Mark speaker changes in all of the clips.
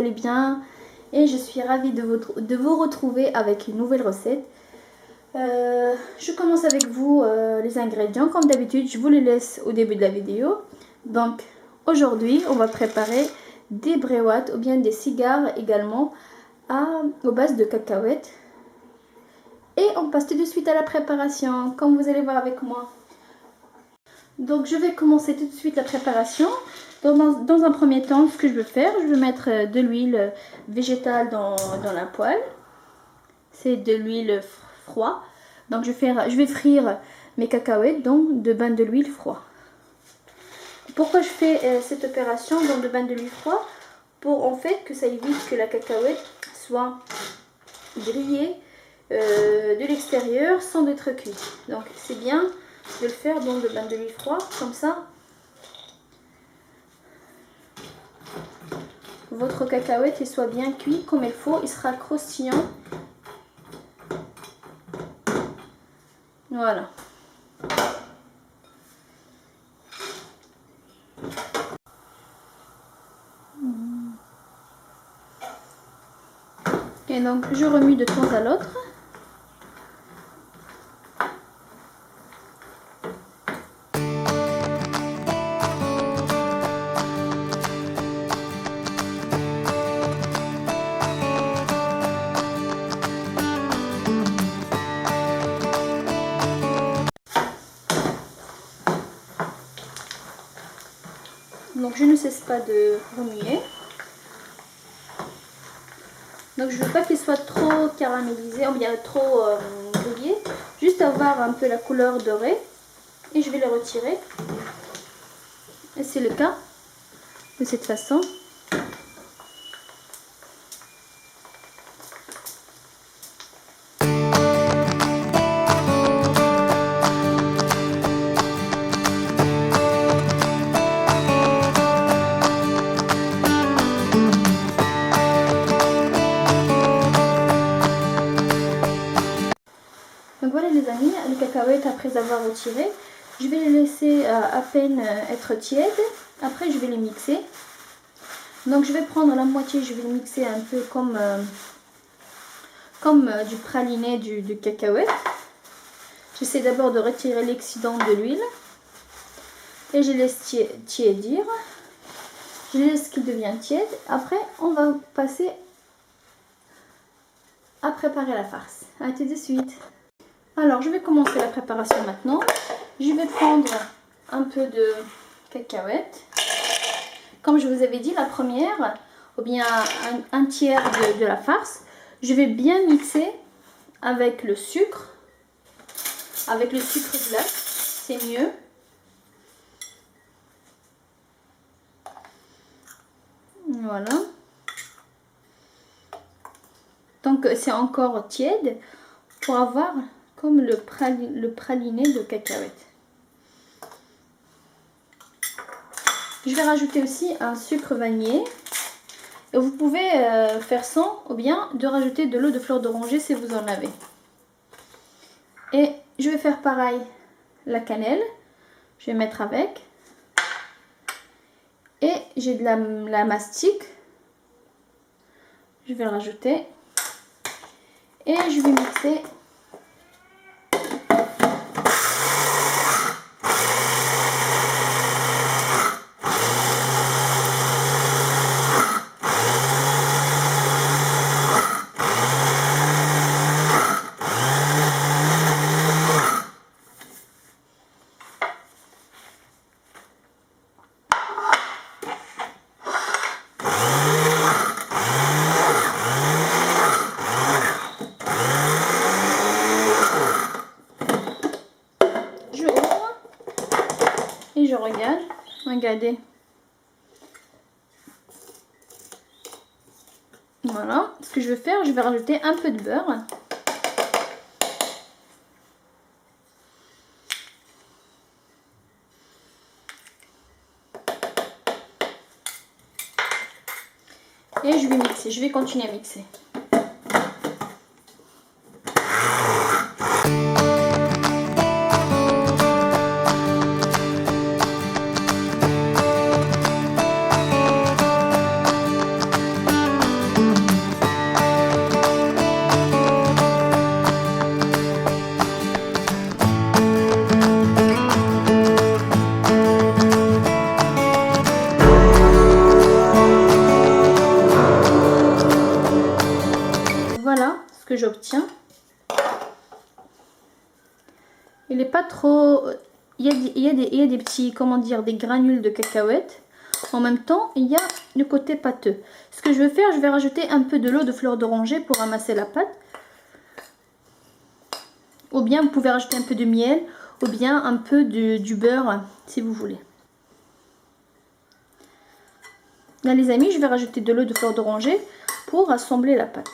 Speaker 1: allez bien et je suis ravie de vous retrouver avec une nouvelle recette. Je commence avec vous les ingrédients. Comme d'habitude, je vous les laisse au début de la vidéo. Donc aujourd'hui, on va préparer des bréouates ou bien des cigares également aux bases de cacahuètes. Et on passe tout de suite à la préparation, comme vous allez voir avec moi. Donc je vais commencer tout de suite la préparation. Dans un premier temps, ce que je vais faire, je vais mettre de l'huile végétale dans la poêle. C'est de l'huile froide. Donc je vais frire mes cacahuètes dans de bains de l'huile froid. Pourquoi je fais cette opération dans de bains de l'huile froid? Pour en fait que ça évite que la cacahuète soit grillée de l'extérieur sans être cuite. Donc c'est bien de le faire dans le bain de l'huile froid, comme ça votre cacahuète il soit bien cuit comme il faut, il sera croustillant. Voilà. Et donc je remue de temps à l'autre. Donc je ne cesse pas de remuer. Donc je ne veux pas qu'il soit trop caramélisé ou bien trop grillé. Juste avoir un peu la couleur dorée. Et je vais le retirer. Et c'est le cas de cette façon. Donc voilà les amis, les cacahuètes après avoir retiré, je vais les laisser à peine être tièdes. Après je vais les mixer. Donc je vais prendre la moitié, je vais le mixer un peu comme du praliné de cacahuète. J'essaie d'abord de retirer l'excédent de l'huile. Et je laisse tiédir. Je laisse qu'il devienne tiède. Après on va passer à préparer la farce. A tout de suite. Alors, je vais commencer la préparation maintenant. Je vais prendre un peu de cacahuètes. Comme je vous avais dit, la première, ou bien un tiers de la farce. Je vais bien mixer avec le sucre. Avec le sucre glace, c'est mieux. Voilà. Donc, c'est encore tiède pour avoir comme le praliné de cacahuètes. Je vais rajouter aussi un sucre vanillé. Et vous pouvez faire sans ou bien de rajouter de l'eau de fleur d'oranger si vous en avez. Et je vais faire pareil la cannelle. Je vais mettre avec. Et j'ai de la mastic. Je vais le rajouter. Et je vais mixer. Et je regarde, regardez. Voilà, ce que je vais faire, je vais rajouter un peu de beurre. Et je vais mixer, je vais continuer à mixer. que j'obtiens. Il n'est pas trop... Il y a des petits, comment dire, des granules de cacahuètes. En même temps, il y a le côté pâteux. Ce que je vais faire, je vais rajouter un peu de l'eau de fleur d'oranger pour amasser la pâte. Ou bien vous pouvez rajouter un peu de miel ou bien un peu du beurre si vous voulez. Là les amis, je vais rajouter de l'eau de fleur d'oranger pour assembler la pâte.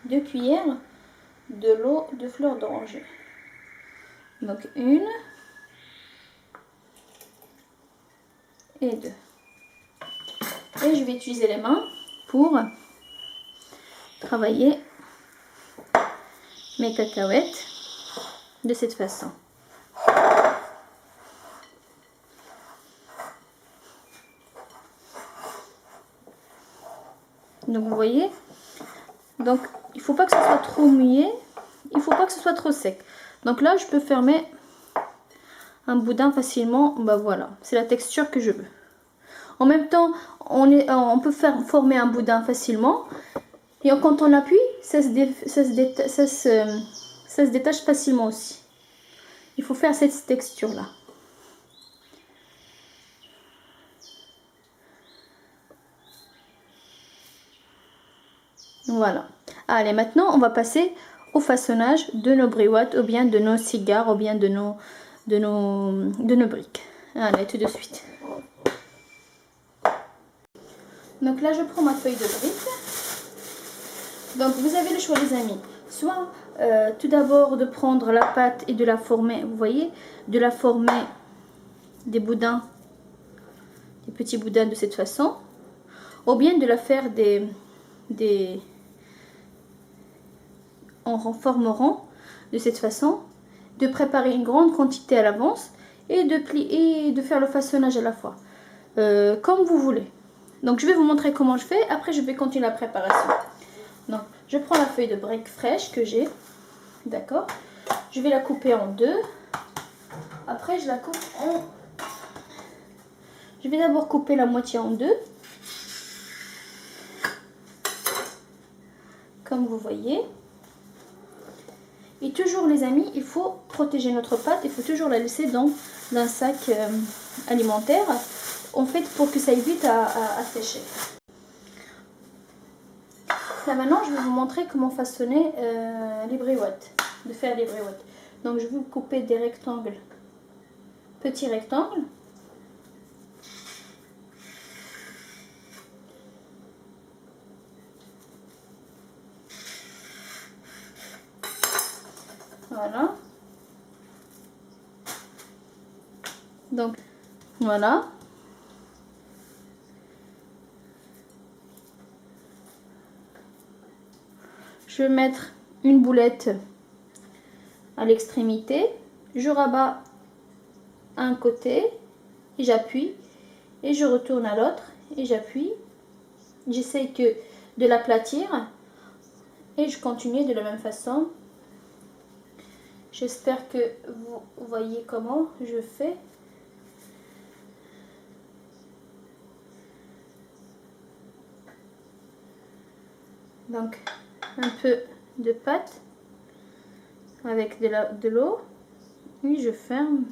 Speaker 1: Deux cuillères de l'eau de fleur d'oranger. Donc une et deux. Et je vais utiliser les mains pour travailler mes cacahuètes de cette façon. Donc vous voyez, donc il faut pas que ce soit trop mouillé, il faut pas que ce soit trop sec. Donc là je peux fermer un boudin facilement. Bah voilà, c'est la texture que je veux. En même temps, on peut former un boudin facilement. Et quand on appuie, ça se détache facilement aussi. Il faut faire cette texture là. Voilà. Allez, maintenant on va passer au façonnage de nos briouates ou bien de nos cigares ou bien de nos briques. Allez, tout de suite. Donc là je prends ma feuille de brique. Donc vous avez le choix les amis. Soit tout d'abord de prendre la pâte et de la former, vous voyez, de la former des boudins, des petits boudins de cette façon. Ou bien de la faire en formeront de cette façon, de préparer une grande quantité à l'avance et de plier et de faire le façonnage à la fois, comme vous voulez. Donc je vais vous montrer comment je fais, après je vais continuer la préparation. Donc je prends la feuille de brique fraîche que j'ai, d'accord, je vais la couper en deux, après je la coupe en... Je vais d'abord couper la moitié en deux, comme vous voyez. Et toujours les amis, il faut protéger notre pâte, il faut toujours la laisser dans un sac alimentaire, en fait pour que ça évite à sécher. Là maintenant je vais vous montrer comment façonner les briouates, de faire les briouates. Donc je vais vous couper des rectangles, petits rectangles. Voilà. Donc voilà. Je vais mettre une boulette à l'extrémité. Je rabats un côté et j'appuie. Et je retourne à l'autre et j'appuie. J'essaie de l'aplatir. Et je continue de la même façon. J'espère que vous voyez comment je fais. Donc un peu de pâte avec de l'eau et je ferme.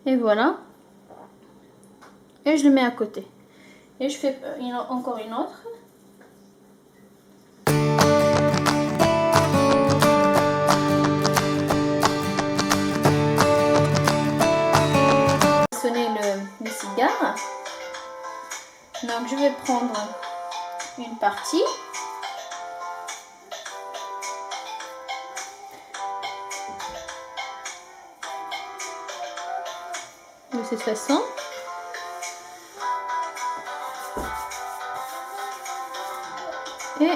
Speaker 1: Et voilà. Et je le mets à côté. Et je fais encore une autre. Sonner le cigare. Donc je vais prendre une partie. De cette façon. Et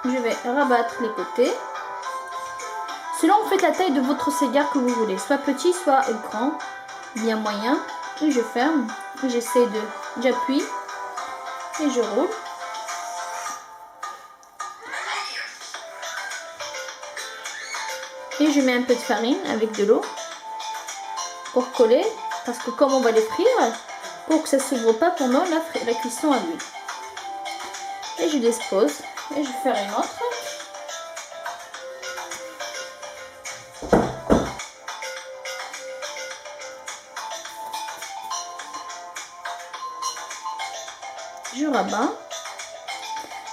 Speaker 1: je vais rabattre les côtés. Selon en fait la taille de votre cigare que vous voulez, soit petit, soit grand, bien moyen. Et je ferme. J'essaie j'appuie et je roule. Et je mets un peu de farine avec de l'eau pour coller, parce que comme on va les frire, pour que ça ne s'ouvre pas pendant la cuisson à l'huile. Et je dispose et je vais faire une autre. Je rabats.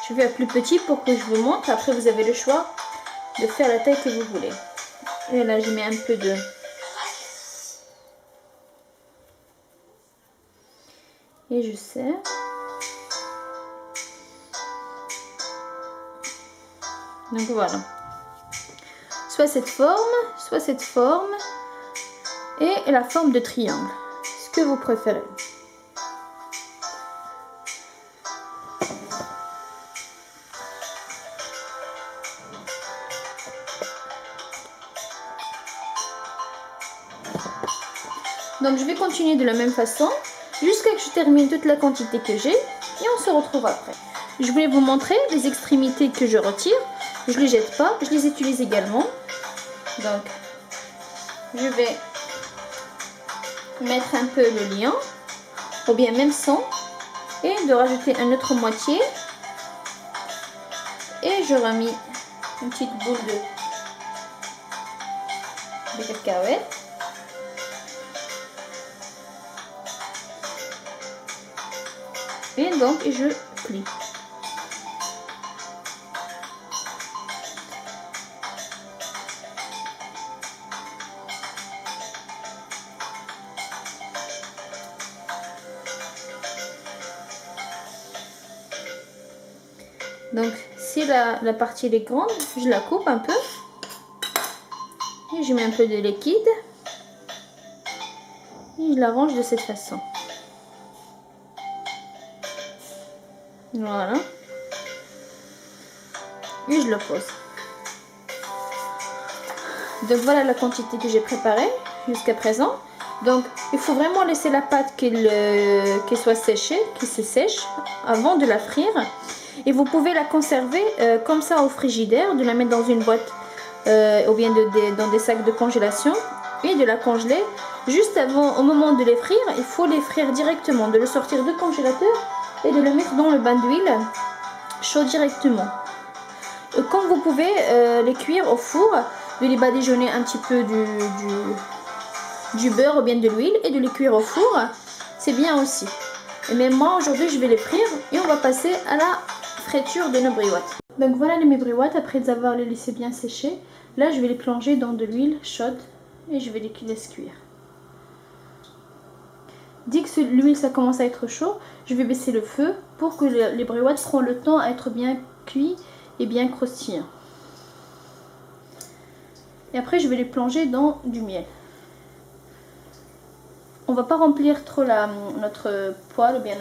Speaker 1: Je vais à plus petit pour que je vous montre. Après, vous avez le choix de faire la taille que vous voulez. Et là, je mets un peu de... Et je serre. Donc voilà. Soit cette forme, et la forme de triangle. Ce que vous préférez. Donc je vais continuer de la même façon jusqu'à ce que je termine toute la quantité que j'ai et on se retrouve après. Je voulais vous montrer les extrémités que je retire. Je ne les jette pas, je les utilise également. Donc je vais mettre un peu le liant ou bien même sans et de rajouter un autre moitié et je remis une petite boule de cacahuètes. Et donc je plie. Donc si la partie est grande, je la coupe un peu. Et je mets un peu de liquide. Et je la range de cette façon. Voilà. Et je le pose. Donc voilà la quantité que j'ai préparée jusqu'à présent. Donc il faut vraiment laisser la pâte qu'elle soit séchée, qu'elle se sèche avant de la frire. Et vous pouvez la conserver comme ça au frigidaire, de la mettre dans une boîte ou bien dans des sacs de congélation et de la congeler. Juste avant, au moment de les frire, il faut les frire directement, de le sortir du congélateur et de le mettre dans le bain d'huile chaud directement. Comme vous pouvez les cuire au four, de les badigeonner un petit peu du beurre ou bien de l'huile et de les cuire au four, c'est bien aussi. Mais moi aujourd'hui je vais les frire et on va passer à la friture de nos briouates. Donc voilà mes briouates après les avoir laissées bien sécher. Là je vais les plonger dans de l'huile chaude et je vais les laisser cuire. Dès que l'huile ça commence à être chaud, je vais baisser le feu pour que les briouates prennent le temps à être bien cuits et bien croustillants. Et après je vais les plonger dans du miel. On va pas remplir trop notre poêle ou bien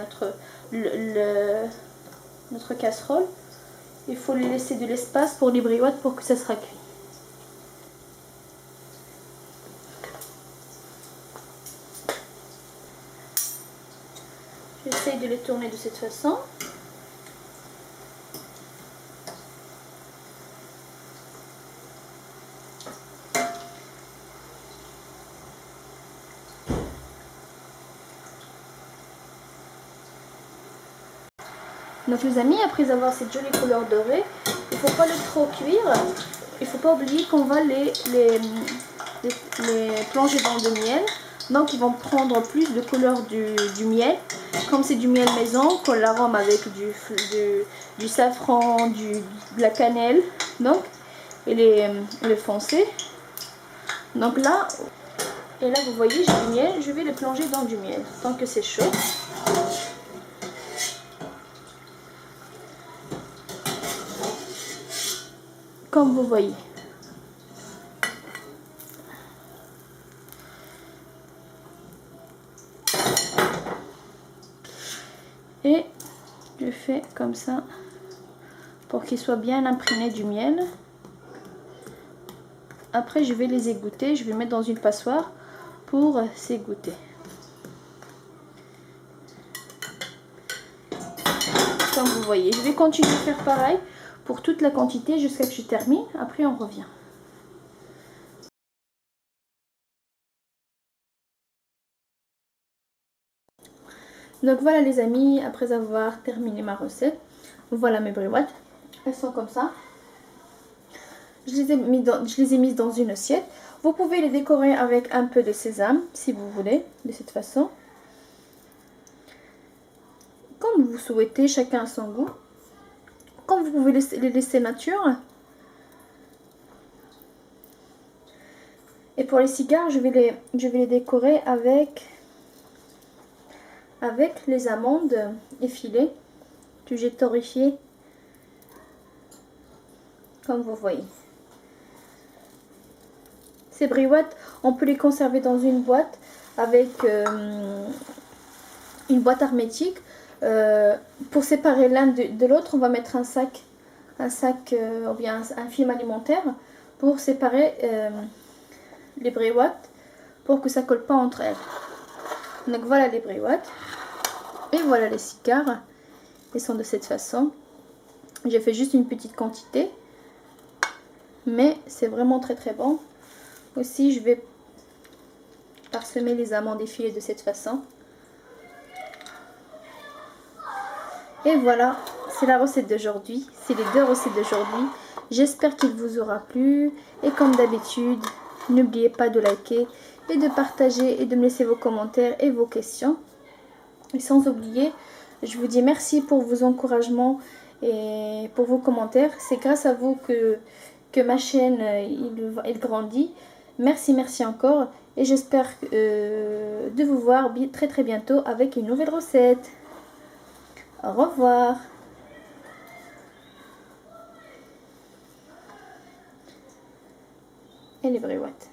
Speaker 1: notre casserole. Il faut lui laisser de l'espace pour les briouates pour que ça sera cuit. J'essaye de les tourner de cette façon. Donc les amis, après avoir cette jolie couleur dorée, il ne faut pas le trop cuire. Il ne faut pas oublier qu'on va les plonger dans du miel. Donc ils vont prendre plus de couleur du miel. Comme c'est du miel maison, qu'on l'arôme avec du safran, de la cannelle. Donc, et les foncé. Donc là, et là vous voyez j'ai du miel. Je vais les plonger dans du miel tant que c'est chaud. Comme vous voyez. Et je fais comme ça pour qu'ils soient bien imprégnés du miel. Après je vais les égoutter, je vais les mettre dans une passoire pour s'égoutter. Comme vous voyez, je vais continuer à faire pareil pour toute la quantité jusqu'à ce que je termine. Après on revient. Donc voilà les amis, après avoir terminé ma recette, voilà mes briouates. Elles sont comme ça. Je les ai mises dans une assiette. Vous pouvez les décorer avec un peu de sésame si vous voulez, de cette façon. Comme vous souhaitez, chacun à son goût. Comme vous pouvez les laisser nature. Et pour les cigares, je vais les décorer avec les amandes effilées que j'ai torréfiées, comme vous voyez. Ces briouates, on peut les conserver dans une boîte avec une boîte hermétique. Pour séparer l'un de l'autre, on va mettre un sac ou bien un film alimentaire pour séparer les briouates pour que ça colle pas entre elles. Donc voilà les briouates et voilà les cigares. Ils sont de cette façon. J'ai fait juste une petite quantité, mais c'est vraiment très très bon. Aussi, je vais parsemer les amandes effilées de cette façon. Et voilà, c'est la recette d'aujourd'hui. C'est les deux recettes d'aujourd'hui. J'espère qu'il vous aura plu. Et comme d'habitude, n'oubliez pas de liker et de partager et de me laisser vos commentaires et vos questions. Et sans oublier, je vous dis merci pour vos encouragements et pour vos commentaires. C'est grâce à vous que ma chaîne il grandit. Merci, merci encore. Et j'espère de vous voir très très bientôt avec une nouvelle recette. Au revoir. Et les briouates.